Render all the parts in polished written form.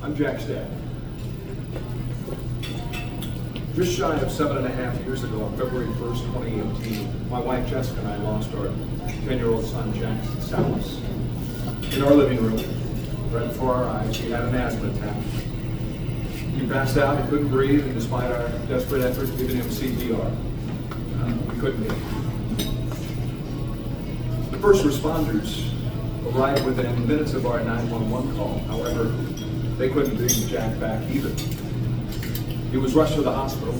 I'm Jack's dad. Just shy of 7.5 years ago, on February 1st, 2018, my wife Jessica and I lost our 10-year-old son, Jack Salas. In our living room, right before our eyes, he had an asthma attack. He passed out, he couldn't breathe, and despite our desperate efforts giving him CPR, we couldn't get him. The first responders arrived within minutes of our 911 call. However, they couldn't bring Jack back either. He was rushed to the hospital.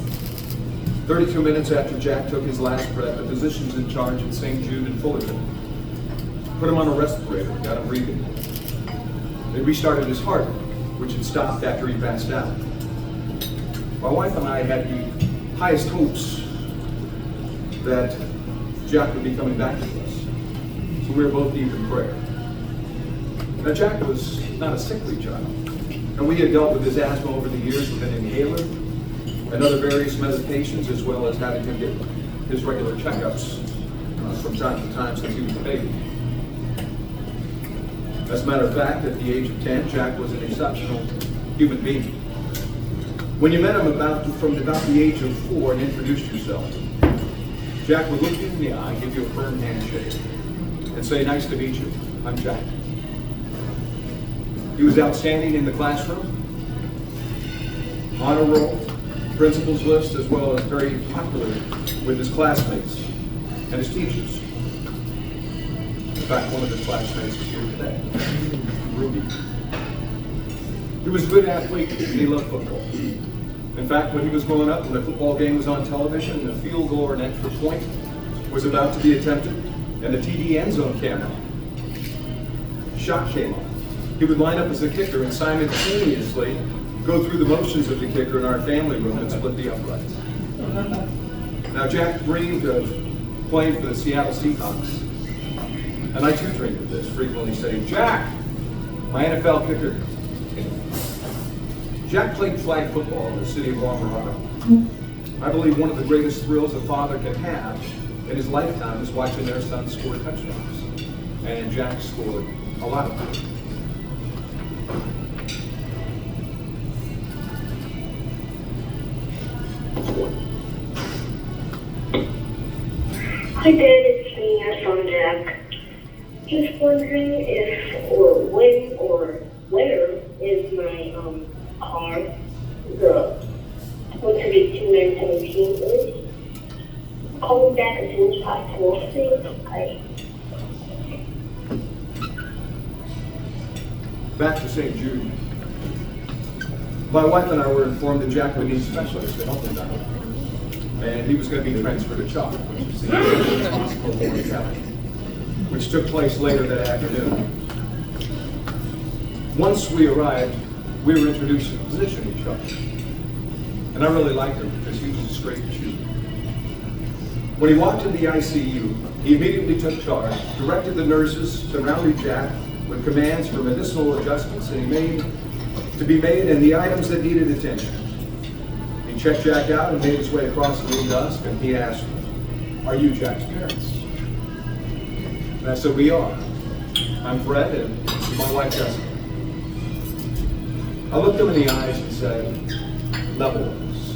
32 minutes after Jack took his last breath, the physicians in charge at St. Jude in Fullerton put him on a respirator, got him breathing. They restarted his heart, which had stopped after he passed out. My wife and I had the highest hopes that Jack would be coming back to us. So we were both deep in prayer. Now Jack was not a sickly child, and we had dealt with his asthma over the years with an inhaler and other various medications, as well as having him get his regular checkups from time to time since he was a baby. As a matter of fact, at the age of 10, Jack was an exceptional human being. When you met him from about the age of 4 and introduced yourself, Jack would look you in the eye, give you a firm handshake, and say, "Nice to meet you, I'm Jack." He was outstanding in the classroom, honor roll, principal's list, as well as very popular with his classmates and his teachers. In fact, one of his classmates is here today, Ruby. He was a good athlete and he loved football. In fact, when he was growing up, when a football game was on television and a field goal or an extra point was about to be attempted and the TV end zone camera shot came on, he would line up as a kicker and simultaneously go through the motions of the kicker in our family room and split the uprights. Now, Jack dreamed of playing for the Seattle Seahawks, and I too dreamed of this, frequently saying, "Jack, my NFL kicker." Jack played flag football in the city of Colorado. I believe one of the greatest thrills a father can have in his lifetime is watching their son score touchdowns. And Jack scored a lot of them. Hi Dad, it's me, your son Jack. Just wondering if or when or where is my car, the motivated 2917 is. Call me back as soon as possible. Thanks. Bye. Back to St. Jude. My wife and I were informed that Jack would need specialists to help him out. And he was going to be transferred to CHOP, which is the Hospital of Warren County, which took place later that afternoon. Once we arrived, we were introduced to the physician in charge. And I really liked him because he was a straight shooter. When he walked into the ICU, he immediately took charge, directed the nurses, surrounded Jack with commands for medicinal adjustments and to be made and the items that needed attention. He checked Jack out and made his way across the room to us, and he asked, "Are you Jack's parents?" And I said, "We are. I'm Fred, and this is my wife, Jessica." I looked him in the eyes and said, "Level with us."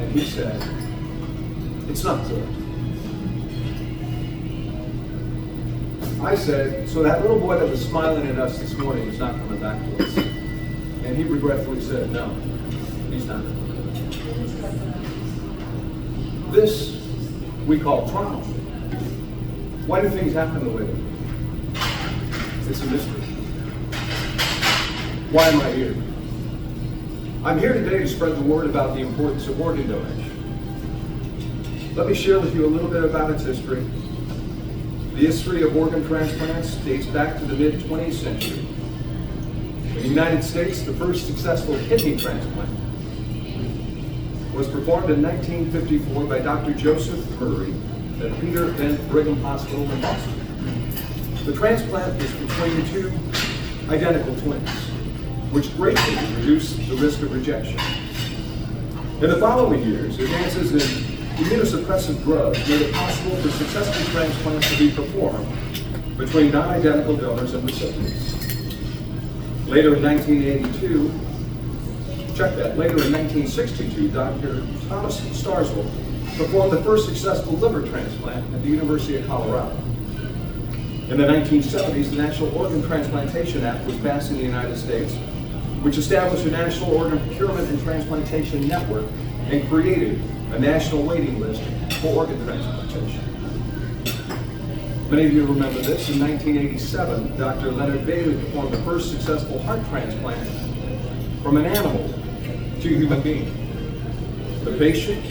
And he said, "It's not good." I said, "So that little boy that was smiling at us this morning is not coming back to us?" And he regretfully said, "No, he's not." This we call trauma. Why do things happen the way they do? It's a mystery. Why am I here? I'm here today to spread the word about the importance of organ donation. Let me share with you a little bit about its history. The history of organ transplants dates back to the mid-20th century. In the United States, the first successful kidney transplant was performed in 1954 by Dr. Joseph Murray at Peter Bent Brigham Hospital in Boston. The transplant was between two identical twins, which greatly reduced the risk of rejection. In the following years, advances in immunosuppressive drugs made it possible for successful transplants to be performed between non-identical donors and recipients. In Later in 1982, check that, later in 1962, Dr. Thomas Starzl performed the first successful liver transplant at the University of Colorado. In the 1970s, the National Organ Transplantation Act was passed in the United States, which established a national organ procurement and transplantation network and created a national waiting list for organ transplantation. Many of you remember this. In 1987, Dr. Leonard Bailey performed the first successful heart transplant from an animal to a human being. The patient,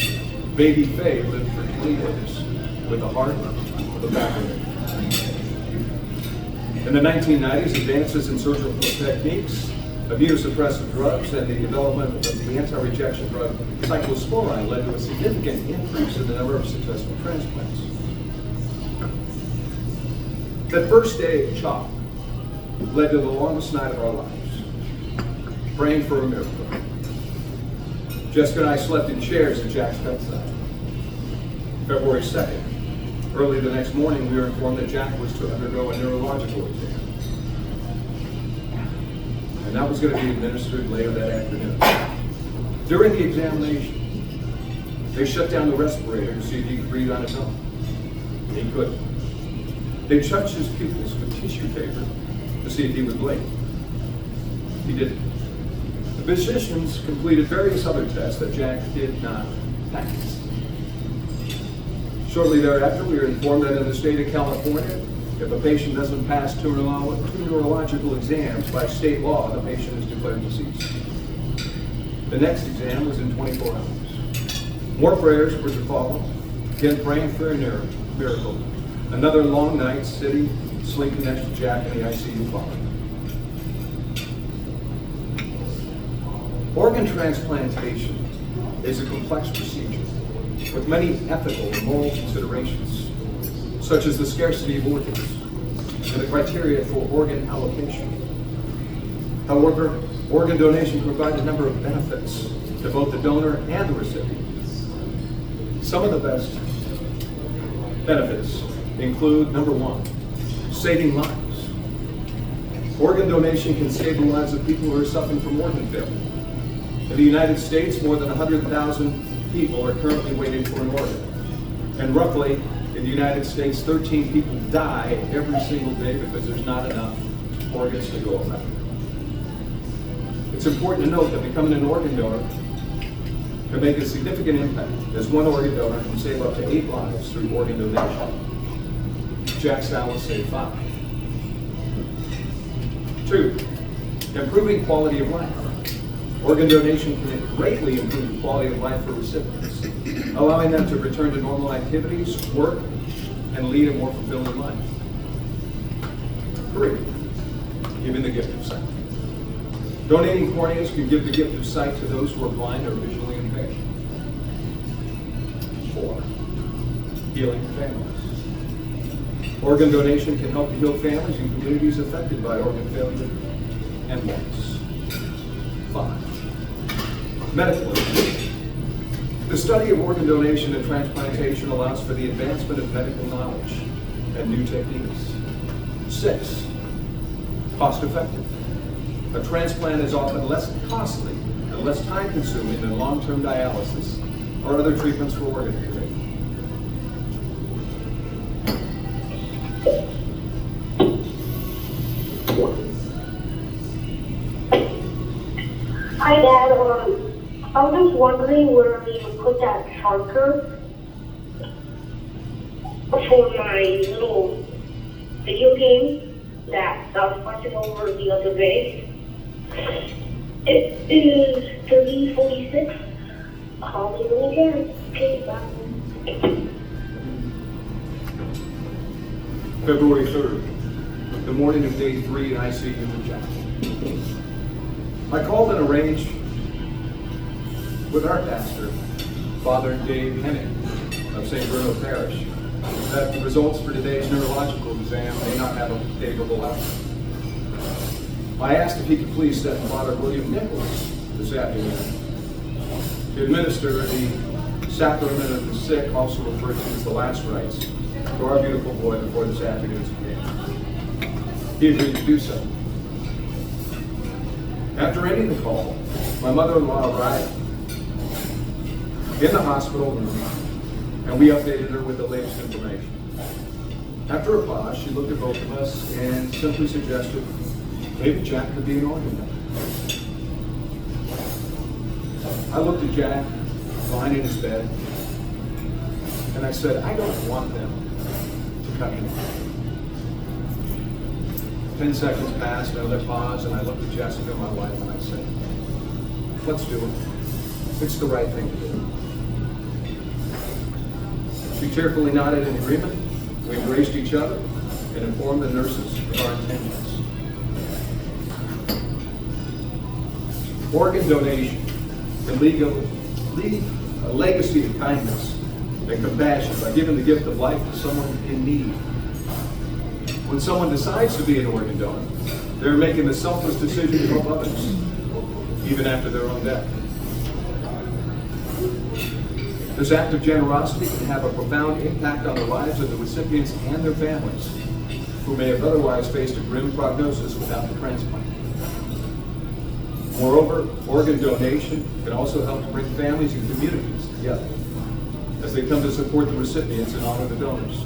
baby Faye, lived for 20 days with a heart with a vacuum. In the 1990s, advances in surgical techniques, immunosuppressive drugs, and the development of the anti-rejection drug cyclosporine led to a significant increase in the number of successful transplants. That first day of CHOP led to the longest night of our lives, praying for a miracle. Jessica and I slept in chairs at Jack's bedside. February 2nd, early the next morning, we were informed that Jack was to undergo a neurological exam. And that was going to be administered later that afternoon. During the examination, they shut down the respirator to see if he could breathe on his own. He couldn't. They touched his pupils with tissue paper to see if he would blink. He didn't. The physicians completed various other tests that Jack did not pass. Shortly thereafter, we were informed that in the state of California, if a patient doesn't pass two neurological exams by state law, the patient is declared deceased. The next exam was in 24 hours. More prayers were to follow, again praying for a miracle. Another long night sitting, sleeping next to Jack in the ICU followed. Organ transplantation is a complex procedure with many ethical and moral considerations, such as the scarcity of organs and the criteria for organ allocation. However, organ donation provides a number of benefits to both the donor and the recipient. Some of the best benefits include, number one, saving lives. Organ donation can save the lives of people who are suffering from organ failure. In the United States, more than 100,000 people are currently waiting for an organ. And roughly, in the United States, 13 people die every single day because there's not enough organs to go around. It's important to note that becoming an organ donor can make a significant impact, as one organ donor can save up to 8 lives through organ donation. Jack Salas saved 5. 2, improving quality of life. Organ donation can greatly improve the quality of life for recipients, allowing them to return to normal activities, work, and lead a more fulfilling life. 3, giving the gift of sight. Donating corneas can give the gift of sight to those who are blind or visually impaired. 4, healing families. Organ donation can help to heal families and communities affected by organ failure and loss. 5, medical aid. The study of organ donation and transplantation allows for the advancement of medical knowledge and new techniques. 6, cost effective. A transplant is often less costly and less time consuming than long-term dialysis or other treatments for organ failure. Hi, Dad. I was just wondering where you put that charger for my little video game that I was watching over the other day. It is 3046. Call me when you can. Okay, bye. February 3rd, the morning of day 3 in ICU with Jack. I called and arranged with our pastor, Father Dave Hennig of St. Bruno Parish, that the results for today's neurological exam may not have a favorable outcome. I asked if he could please send Father William Nichols this afternoon to administer the sacrament of the sick, also referred to as the last rites, to our beautiful boy before this afternoon's exam. He agreed to do so. After ending the call, my mother-in-law arrived in the hospital room, and we updated her with the latest information. After a pause, she looked at both of us and simply suggested, maybe Jack could be an organ donor. I looked at Jack lying in his bed, and I said, I don't want them to cut him off. 10 seconds passed, another pause, and I looked at Jessica, my wife, and I said, let's do it. It's the right thing to do. She tearfully nodded in agreement. We embraced each other and informed the nurses of our intentions. Organ donation can leave a legacy of kindness and compassion by giving the gift of life to someone in need. When someone decides to be an organ donor, they're making the selfless decision to help others, even after their own death. This act of generosity can have a profound impact on the lives of the recipients and their families, who may have otherwise faced a grim prognosis without the transplant. Moreover, organ donation can also help to bring families and communities together as they come to support the recipients and honor the donors.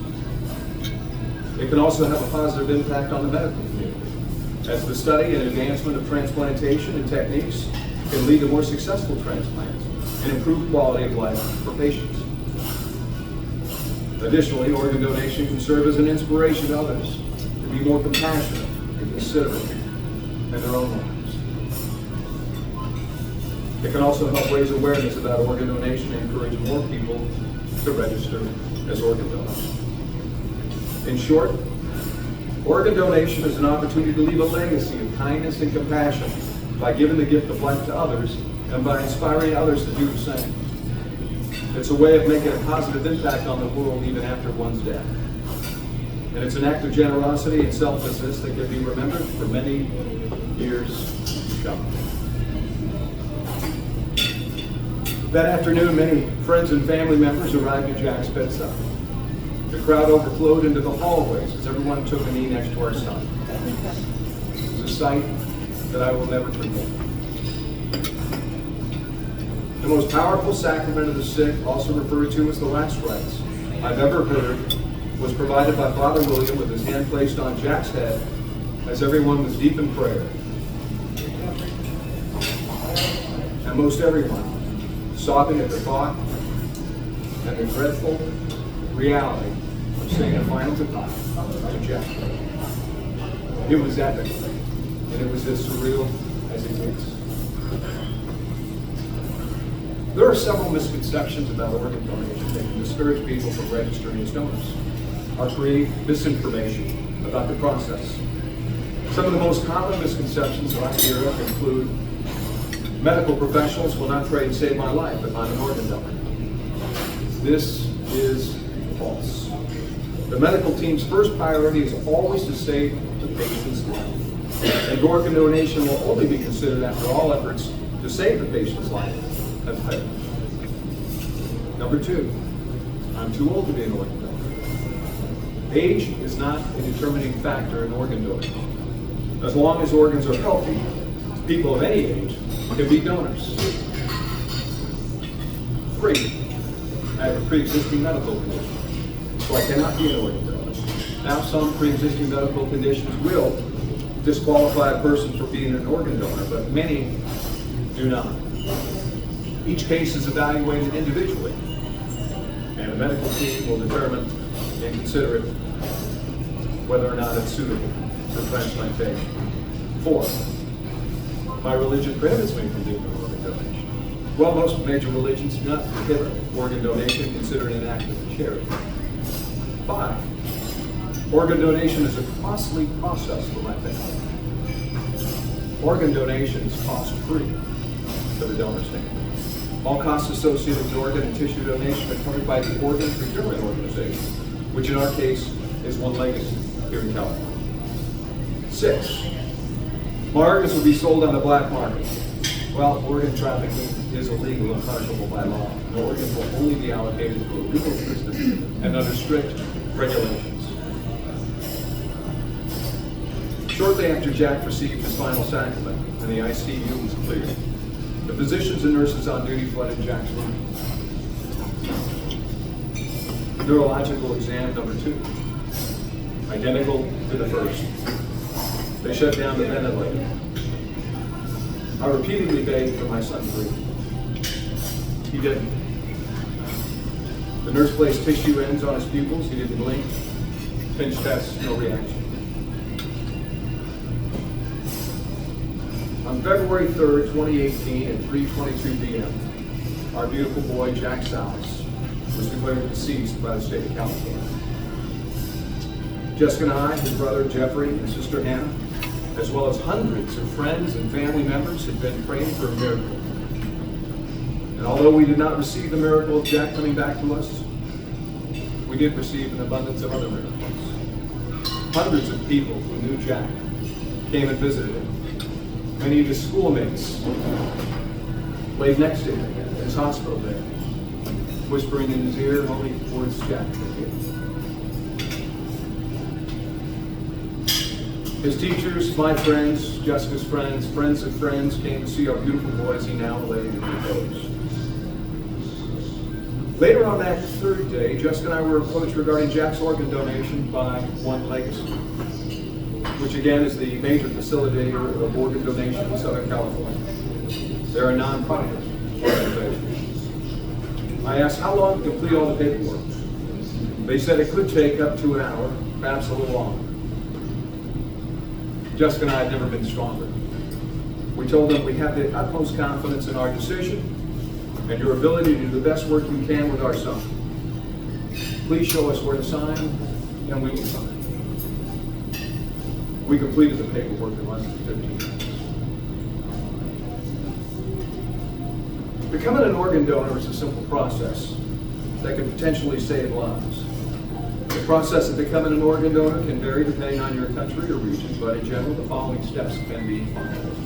It can also have a positive impact on the medical community, as the study and advancement of transplantation and techniques can lead to more successful transplants and improved quality of life for patients. Additionally, organ donation can serve as an inspiration to others to be more compassionate and considerate in their own lives. It can also help raise awareness about organ donation and encourage more people to register as organ donors. In short, organ donation is an opportunity to leave a legacy of kindness and compassion by giving the gift of life to others and by inspiring others to do the same. It's a way of making a positive impact on the world even after one's death. And it's an act of generosity and selflessness that can be remembered for many years to come. That afternoon, many friends and family members arrived at Jack's bedside. The crowd overflowed into the hallways as everyone took a knee next to our son. It was a sight that I will never forget. The most powerful sacrament of the sick, also referred to as the last rites, I've ever heard, was provided by Father William with his hand placed on Jack's head as everyone was deep in prayer. And most everyone sobbing at the thought and the dreadful reality of saying a final goodbye to Jack. It was epic, and it was as surreal as it gets. There are several misconceptions about organ donation that can discourage people from registering as donors, or create misinformation about the process. Some of the most common misconceptions that I hear of include medical professionals will not pray to save my life if I'm an organ donor. This is false. The medical team's first priority is always to save the patient's life. And organ donation will only be considered after all efforts to save the patient's life have failed. Number two, I'm too old to be an organ donor. Age is not a determining factor in organ donation. As long as organs are healthy, people of any age can be donors. 3, I have a pre-existing medical condition, so I cannot be an organ donor. Now, some pre-existing medical conditions will disqualify a person from being an organ donor, but many do not. Each case is evaluated individually, and a medical team will determine and consider it whether or not it's suitable for transplantation. 4, my religion prohibits me from doing organ donation. Well, most major religions do not prohibit organ donation, considered an act of charity. 5, organ donation is a costly process for my family. Organ donation is cost-free for the donor's family. All costs associated with organ and tissue donation are covered by the Organ Procurement Organization, which in our case is One Legacy here in California. 6, my organs will be sold on the black market. Well, organ trafficking is illegal and punishable by law. The organs will only be allocated to a legal system and under strict regulations. Shortly after Jack received his final sacrament, and the ICU was clear. The physicians and nurses on duty flooded Jack's room. Neurological exam number 2, identical to the first. They shut down the ventilator. I repeatedly begged for my son to breathe. He didn't. The nurse placed tissue ends on his pupils. He didn't blink. Pinch test, no reaction. On February 3rd, 2018, at 3:22 p.m., our beautiful boy, Jack Salas, was declared deceased by the state of California. Jessica and I, his brother Jeffrey and sister Hannah, as well as hundreds of friends and family members, had been praying for a miracle. And although we did not receive the miracle of Jack coming back to us, we did receive an abundance of other miracles. Hundreds of people who knew Jack came and visited him. Many of his schoolmates laid next to him in his hospital bed, whispering in his ear only words Jack could hear. His teachers, my friends, Jessica's friends, friends of friends came to see our beautiful boy as he now lay in repose. Later on that third day, Jessica and I were approached regarding Jack's organ donation by One Legacy, which again is the major facilitator of organ donation in Southern California. They're a non-profit organization. I asked how long to complete all the paperwork. They said it could take up to an hour, perhaps a little longer. Jessica and I had never been stronger. We told them we have the utmost confidence in our decision and your ability to do the best work you can with our son. Please show us where to sign, and we will sign. We completed the paperwork in less than 15 minutes. Becoming an organ donor is a simple process that can potentially save lives. The process of becoming an organ donor can vary depending on your country or region, but in general, the following steps can be followed.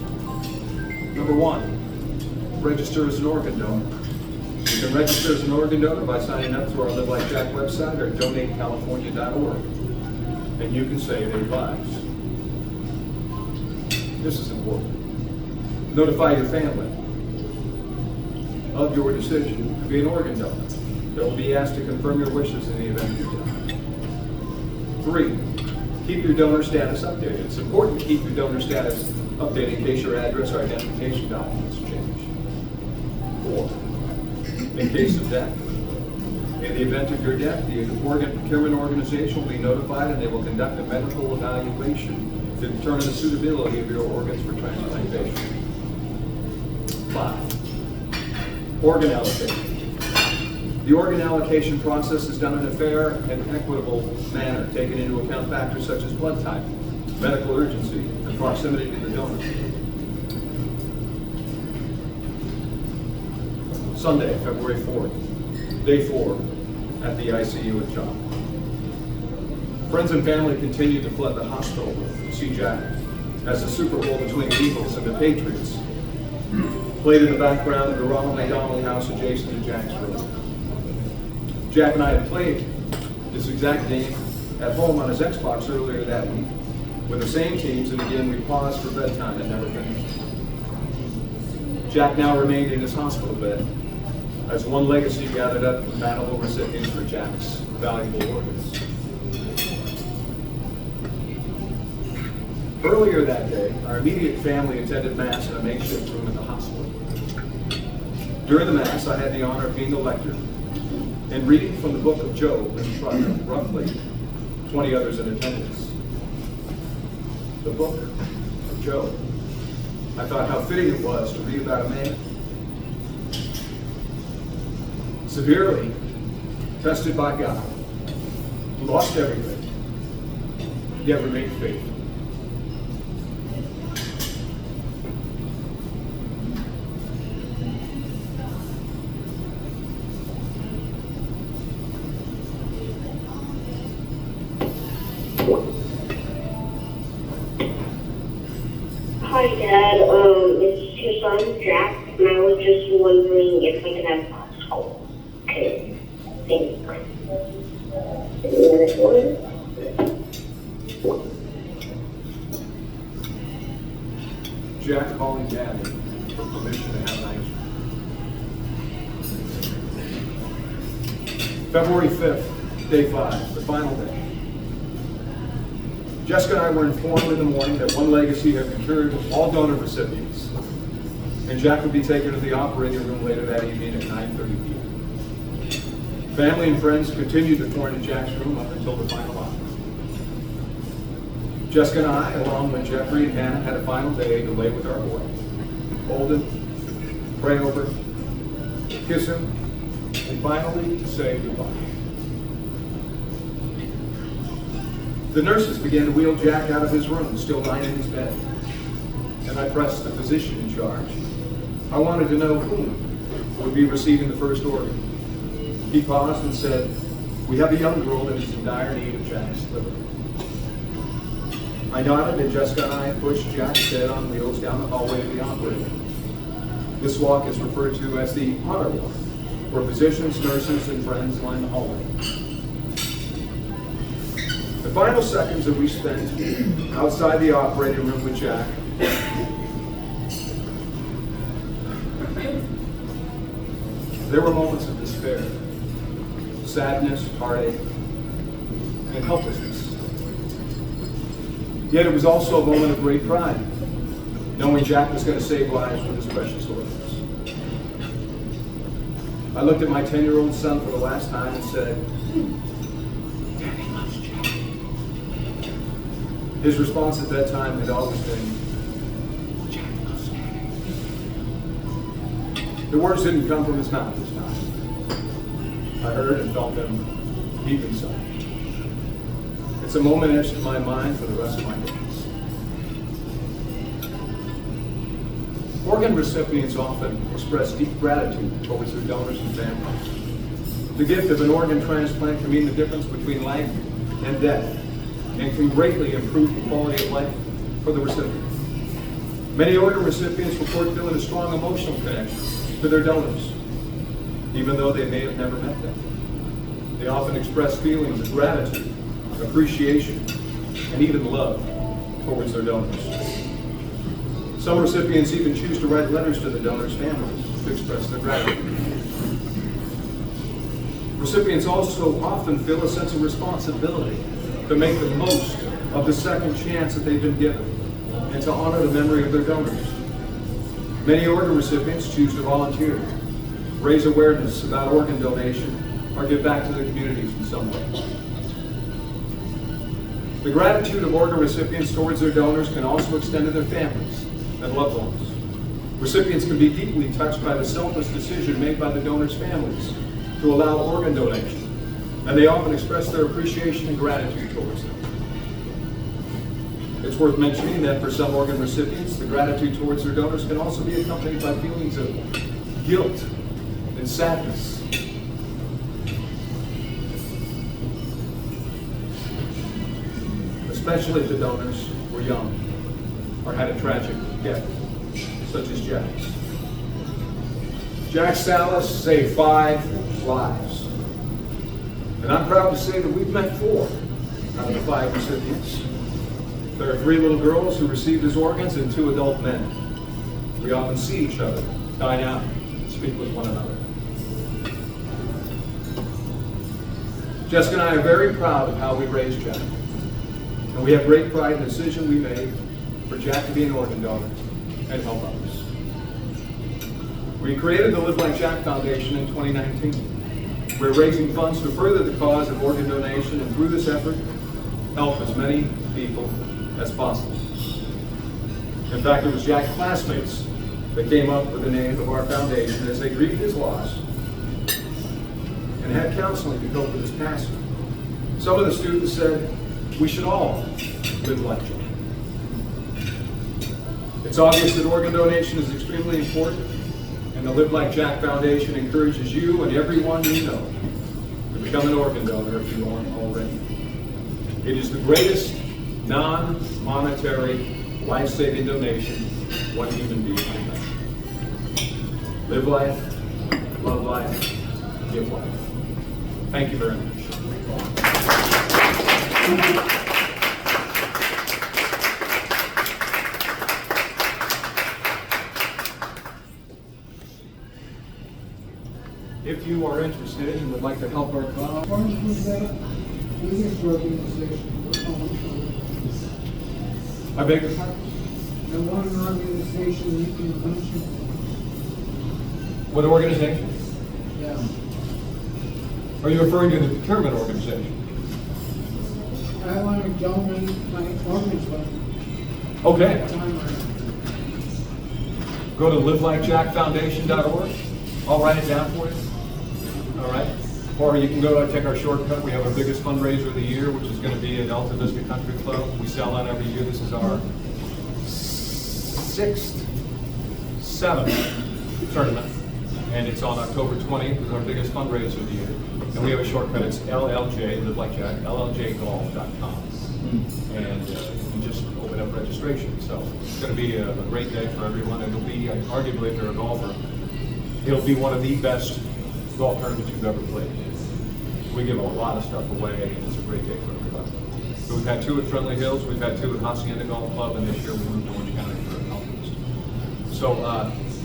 Number 1, register as an organ donor. You can register as an organ donor by signing up through our Live Like Jack website or donatecalifornia.org, and you can save 8 lives. This is important. Notify your family of your decision to be an organ donor. They will be asked to confirm your wishes in the event of your death. 3, keep your donor status updated. It's important to keep your donor status updated in case your address or identification documents change. 4, in case of death. In the event of your death, the organ procurement organization will be notified and they will conduct a medical evaluation to determine the suitability of your organs for transplantation. 5, organ allocation. The organ allocation process is done in a fair and equitable manner, taking into account factors such as blood type, medical urgency, and proximity to the donor. Sunday, February 4th, day 4 at the ICU at John. Friends and family continued to flood the hospital to see Jack as the Super Bowl between the Eagles and the Patriots played in the background of the Ronald McDonald house adjacent to Jack's room. Jack and I had played this exact game at home on his Xbox earlier that week with the same teams, and again we paused for bedtime and never finished. Jack now remained in his hospital bed as One Legacy gathered up compatible recipients for Jack's valuable organs. Earlier that day, our immediate family attended Mass in a makeshift room at the hospital. During the Mass, I had the honor of being the lector and reading from the book of Job in front of roughly 20 others in attendance. The book of Job. I thought how fitting it was to read about a man severely tested by God, who lost everything, yet remained faithful. Hi, Dad. It's your son, Jack, and I was just wondering if I could have okay. Thanks. Jack, calling permission to have an ice. February 5th, day 5, the final day. Jessica and I were informed in the morning that one legacy had procured all donor recipients, and Jack would be taken to the operating room later that evening at 9:30 p.m. Family and friends continued to pour into Jack's room up until the final hour. Jessica and I, along with Jeffrey and Hannah, had a final day to lay with our boy, hold him, pray over him, kiss him, and finally say goodbye. The nurses began to wheel Jack out of his room, still lying in his bed, and I pressed the physician in charge. I wanted to know whom would be receiving the first organ. He paused and said, "We have a young girl that is in dire need of Jack's liver." I nodded, and Jessica and I pushed Jack's head on wheels down the hallway to the operating room. This walk is referred to as the honor walk, where physicians, nurses, and friends line the hallway. The final seconds that we spent outside the operating room with Jack there were moments of despair, sadness, heartache, and helplessness. Yet it was also a moment of great pride, knowing Jack was going to save lives with his precious organs. I looked at my 10-year-old son for the last time and said, "Daddy loves Jack." His response at that time had always been, "Jack loves Daddy." The words didn't come from his mouth this time. I heard and felt them deep inside. It's a moment etched in my mind for the rest of my days. Organ recipients often express deep gratitude towards their donors and families. The gift of an organ transplant can mean the difference between life and death, and can greatly improve the quality of life for the recipient. Many organ recipients report feeling a strong emotional connection to their donors, even though they may have never met them. They often express feelings of gratitude, appreciation, and even love towards their donors. Some recipients even choose to write letters to the donors' families to express their gratitude. Recipients also often feel a sense of responsibility to make the most of the second chance that they've been given and to honor the memory of their donors. Many organ recipients choose to volunteer, raise awareness about organ donation, or give back to their communities in some way. The gratitude of organ recipients towards their donors can also extend to their families and loved ones. Recipients can be deeply touched by the selfless decision made by the donors' families to allow organ donation, and they often express their appreciation and gratitude towards them. It's worth mentioning that for some organ recipients, the gratitude towards their donors can also be accompanied by feelings of guilt and sadness. Especially if the donors were young or had a tragic death, such as Jack's. Jack Salas saved 5 lives. And I'm proud to say that we've met 4 out of the 5 recipients. There are 3 little girls who received his organs and 2 adult men. We often see each other, dine out, and speak with one another. Jessica and I are very proud of how we raised Jack. And we have great pride in the decision we made for Jack to be an organ donor and help others. We created the Live Like Jack Foundation in 2019. We're raising funds to further the cause of organ donation, and through this effort, help as many people as possible. In fact, it was Jack's classmates that came up with the name of our foundation as they grieved his loss and had counseling to cope with his passing. Some of the students said, we should all live like Jack. It's obvious that organ donation is extremely important, and the Live Like Jack Foundation encourages you and everyone you know to become an organ donor if you aren't already. It is the greatest non-monetary life-saving donation one human being can make. Live life, love life, give life. Thank you very much. if you are interested and would like to help our cause. One was that biggest organization for homeless. I beg your The one organization you can mention. What organization? Yeah. Are you referring to the procurement organization? I want to donate my organs, but Okay. time right. Go to livelikejackfoundation.org. I'll write it down for you. All right. Or you can go take our shortcut. We have our biggest fundraiser of the year, which is going to be at Alta Vista Country Club. We sell out every year. This is our 7th tournament. And it's on October 20th. It's our biggest fundraiser of the year. And we have a shortcut. It's LLJ, live like Jack, LLJgolf.com. And you can just open up registration. So it's going to be a great day for everyone. It'll be, arguably, if you're a golfer, it'll be one of the best golf tournaments you've ever played. We give a lot of stuff away, and it's a great day for everybody. So we've had 2 at Friendly Hills, we've had 2 at Hacienda Golf Club, and this year we moved to Orange County for Alchemist. So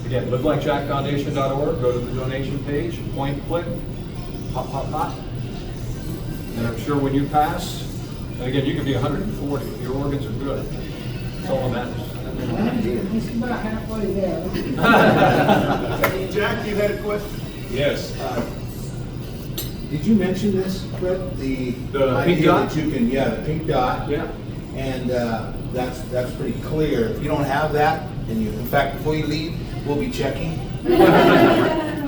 again, livelikejackfoundation.org, go to the donation page, point, click, pop, pop, pop. And I'm sure when you pass, and again, you can be 140 if your organs are good. That's all that matters. Just about halfway there. Jack, you had a question? Yes. Did you mention this, Fred? The pink idea dot? that you can, the pink dot. Yeah. And that's pretty clear. If you don't have that, and you, in fact, before you leave, we'll be checking.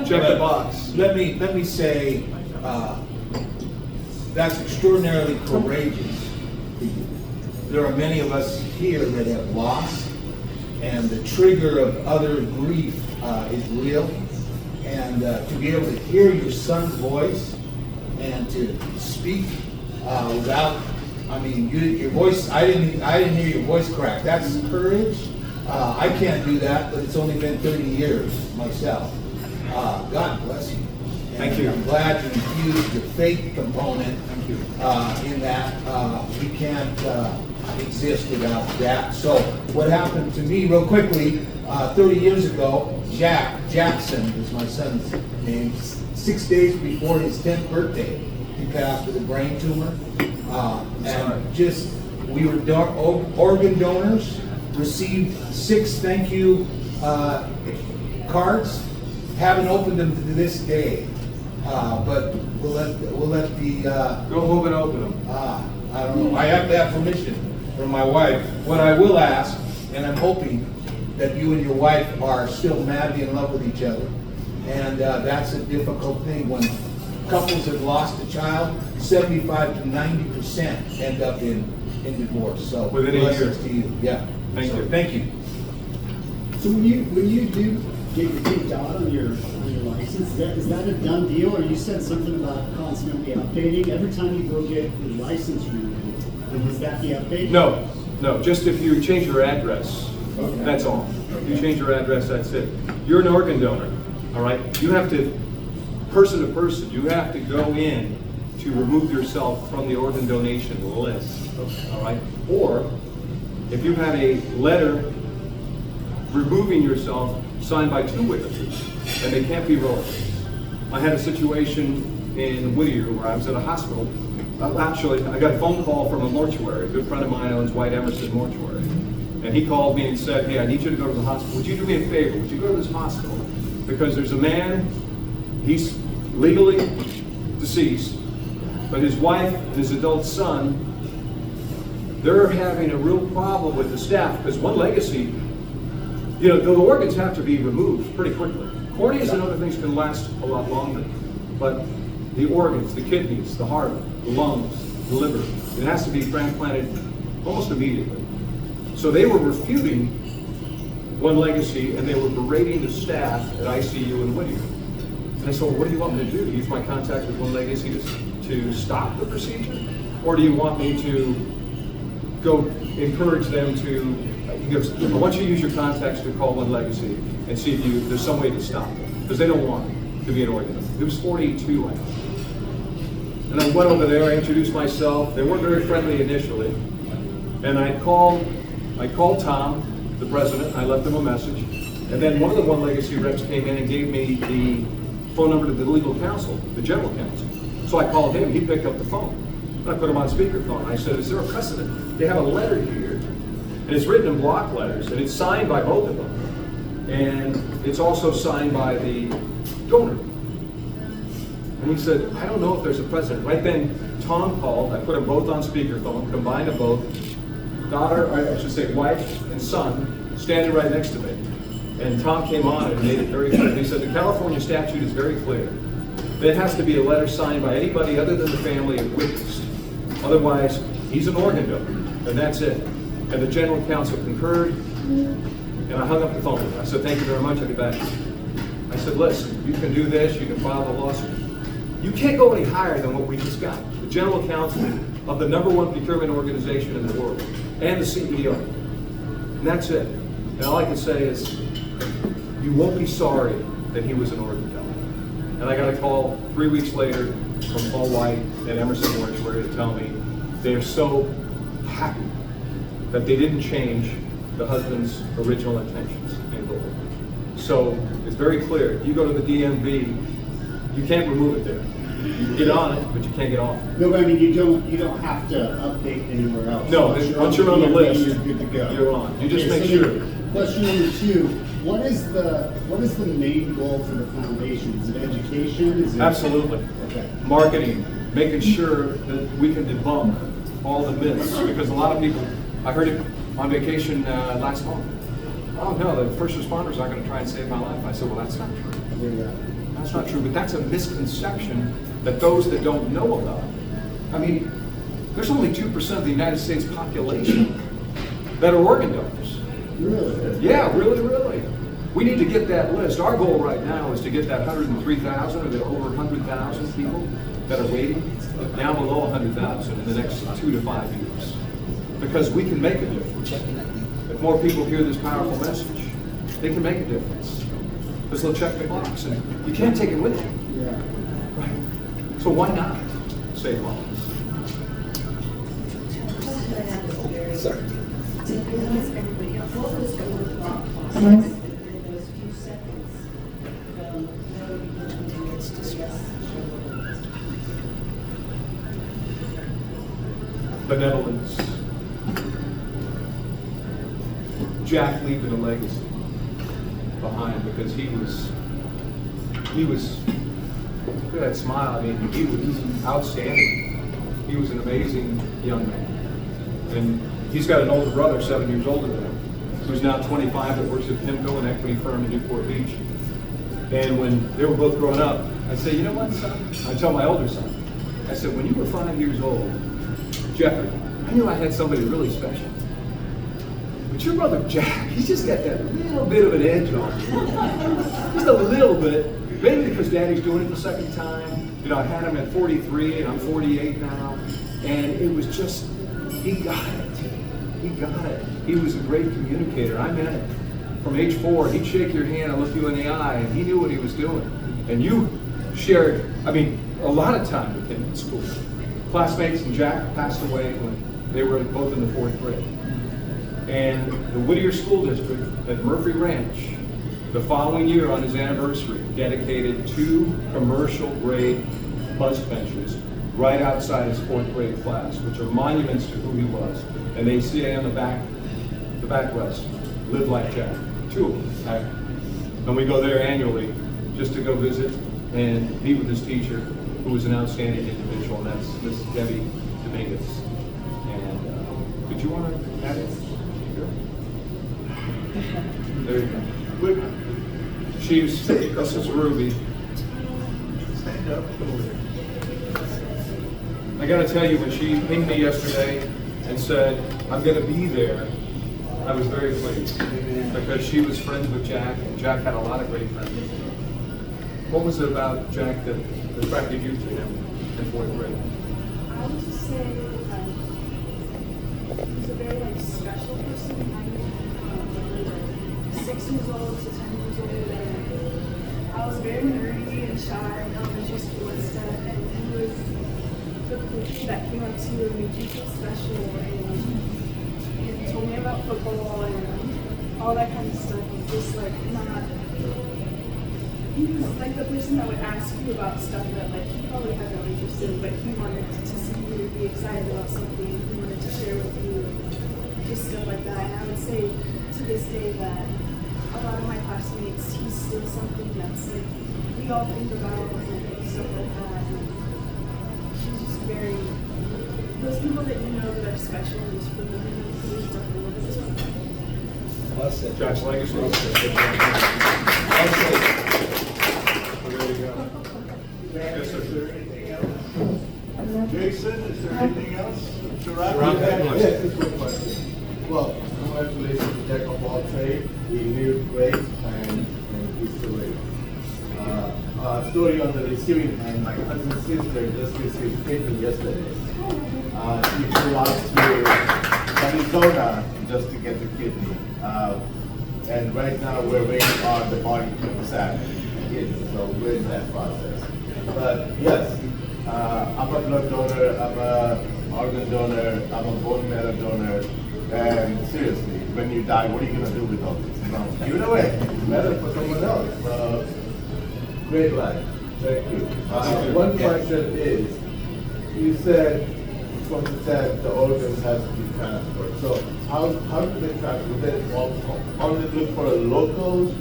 Check the box. Let me say, that's extraordinarily courageous. There are many of us here that have lost, and the trigger of other grief is real. And to be able to hear your son's voice and to speak without, your voice, I didn't hear your voice crack. That's courage. I can't do that, but it's only been 30 years myself. God bless you. And Thank you. I'm glad you infused the faith component in that. We can't exist without that. So what happened to me real quickly, 30 years ago, Jackson is my son's name, 6 days before his 10th birthday, he passed with a brain tumor. And just, we were organ donors, received 6 thank you cards, haven't opened them to this day. But we'll let the Go home and open them. I don't know. I have to have permission from my wife. What I will ask, and I'm hoping that you and your wife are still madly in love with each other, and that's a difficult thing when couples have lost a child. 75 to 90% end up in divorce. So Within a year. blessings to you. Yeah. Thank you. Thank you. So when you do get your pink dot on your license, is that a done deal, or you said something about constantly updating every time you go get your license renewed? Is that the update? No, just if you change your address, Okay. that's all. If you change your address, that's it. You're an organ donor, all right? You have to, person to person, you have to go in to remove yourself from the organ donation list, all right? Or if you have a letter removing yourself signed by 2 witnesses, and they can't be relatives. I had a situation in Whittier where I was at a hospital. Actually, I got a phone call from a mortuary. A good friend of mine owns White Emerson Mortuary. And he called me and said, hey, I need you to go to the hospital. Would you do me a favor? Would you go to this hospital? Because there's a man, he's legally deceased, but his wife and his adult son, they're having a real problem with the staff because one legacy, the organs have to be removed pretty quickly. Corneas and other things can last a lot longer, but the organs, the kidneys, the heart, the lungs, the liver, it has to be transplanted almost immediately. So they were refuting one legacy and they were berating the staff at ICU in Whittier. And I said, well, what do you want me to do? Use my contact with one legacy to stop the procedure? Or do you want me to go encourage them to, I want you to use your contacts to call one legacy and see if there's some way to stop it. Because they don't want to be an organ donor. It was 42, I know. And I went over there, I introduced myself. They weren't very friendly initially. And I called Tom, the president, I left him a message. And then one of the One Legacy reps came in and gave me the phone number to the legal counsel, the general counsel. So I called him, he picked up the phone. And I put him on speakerphone. I said, is there a precedent? They have a letter here, and it's written in block letters, and it's signed by both of them. And it's also signed by the donor. And he said, I don't know if there's a precedent. Right then, Tom called, I put them both on speakerphone, combined them both, daughter, or I should say wife and son, standing right next to me. And Tom came on and made it very clear. He said, the California statute is very clear. There has to be a letter signed by anybody other than the family of witness. Otherwise, he's an organ donor, and that's it. And the general counsel concurred, and I hung up the phone with him. I said, thank you very much, I'll be back. I said, listen, you can do this, you can file the lawsuit. You can't go any higher than what we just got. The general counsel of the #1 procurement organization in the world, and the CEO. And that's it. And all I can say is, you won't be sorry that he was an organ donor. And I got a call 3 weeks later from Paul White and Emerson Mortuary to tell me they're so happy that they didn't change the husband's original intentions and goal. So it's very clear. If you go to the DMV, you can't remove it there. You can get on it, but you can't get off it. No, but I mean, you don't have to update anywhere else. No, once you're on the list, you're good to go. you're on. You just Okay, make so sure. then, question number 2, what is the main goal for the foundation? Is it education? Is it Absolutely. Okay. Marketing, making sure that we can debunk all the myths, because a lot of people, I heard it on vacation last month. Oh no, the first responders aren't going to try and save my life. I said, well, that's not true. Yeah. That's not true, but that's a misconception that those that don't know about. I mean, there's only 2% of the United States population that are organ donors. Really? Yeah, really, really. We need to get that list. Our goal right now is to get that 103,000 or the over 100,000 people that are waiting down below 100,000 in the next 2 to 5 years. Because we can make a difference. If more people hear this powerful message, they can make a difference. This little check the box, and you can't take it with you. Yeah. Right. So why not save lives? Sorry. Benevolence. Jack leaving a legacy behind because he was, look at that smile, I mean, he was outstanding. He was an amazing young man. And he's got an older brother, 7 years older than him, who's now 25, that works at PIMCO, an equity firm in Newport Beach. And when they were both growing up, I said, you know what, son? I tell my older son, I said, when you were 5 years old, Jeffrey, I knew I had somebody really special. But your brother Jack, he's just got that little bit of an edge on him. Just a little bit. Maybe because Daddy's doing it the second time. You know, I had him at 43 and I'm 48 now. And it was just, he got it. He got it. He was a great communicator. I met him. From age 4, he'd shake your hand and look you in the eye, and he knew what he was doing. And you shared, I mean, a lot of time with him in school. Classmates and Jack passed away when they were both in the 4th grade. And the Whittier School District at Murphy Ranch, the following year on his anniversary, dedicated 2 commercial grade bus benches right outside his 4th grade class, which are monuments to who he was. And they say on the backrest, live like Jack. 2 of them. And we go there annually just to go visit and meet with his teacher, who was an outstanding individual, and that's Miss Debbie Dominguez. And did you want to add it? There you go. This is Ruby. Stand up. I got to tell you, when she pinged me yesterday and said, I'm going to be there, I was very pleased. Because she was friends with Jack, and Jack had a lot of great friends. What was it about Jack that attracted you to him in 4th grade? I would just say he's a very special person. I knew him from 6 years old to 10 years old. And I was very nerdy and shy in elementary school and stuff. And he was the coach that came up to you and made you feel special. And he told me about football and all that kind of stuff. Just like not he was like the person that would ask you about stuff that like he probably had no interest in, but he wanted to see you be excited about something. He wanted to share with you, just stuff like that. And I would say to this day that a lot of my classmates, he's still something that's like we all think about and stuff like that. And he's just very those people that you know that are special just for living with you, definitely one of those people. Well said. Jack's legacy. Well, there you go. Yes, sir. Is there anything else? Jason, is there anything else? Sharon, Yes, just one question. Well, congratulations to Jack of all trades. He knew great and he's still great. Story on the receiving end, my cousin's sister just received treatment yesterday. She flew out to Arizona just to get the kidney. And right now we're waiting on the body to accept the kidney, so we're in that process. But yes, I'm a blood donor, I'm a organ donor, I'm a bone marrow donor, and seriously, when you die, what are you going to do with all this? You know, give it away. It's better for someone else. Great life. Thank you. One question is, you said from the organs has to be transferred. So how do they transfer? Do they only look for a local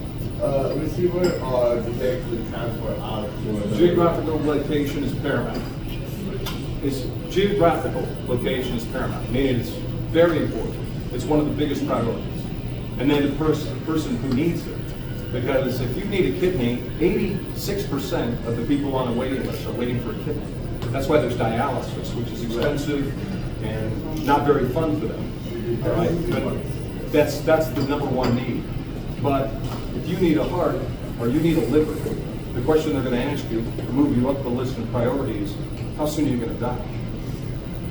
receiver, or do they actually transfer out to another? Geographical location is paramount. Geographical location is paramount, meaning it's very important. It's one of the biggest priorities. And then the person who needs it. Because if you need a kidney, 86% of the people on the waiting list are waiting for a kidney. That's why there's dialysis, which is expensive and not very fun for them. All right, but that's the number one need. But if you need a heart or you need a liver, the question they're going to ask you to move you up the list of priorities: how soon are you going to die?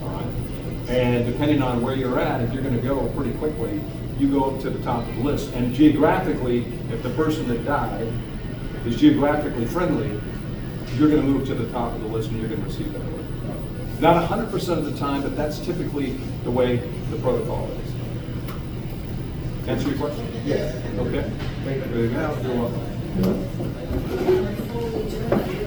All right, and depending on where you're at, if you're going to go pretty quickly, you go up to the top of the list. And geographically, if the person that died is geographically friendly, you're going to move to the top of the list and you're going to receive that order. Not 100% of the time, but that's typically the way the protocol is. Answer your question? Yes. Okay. There you go. You're welcome. Before we adjourn,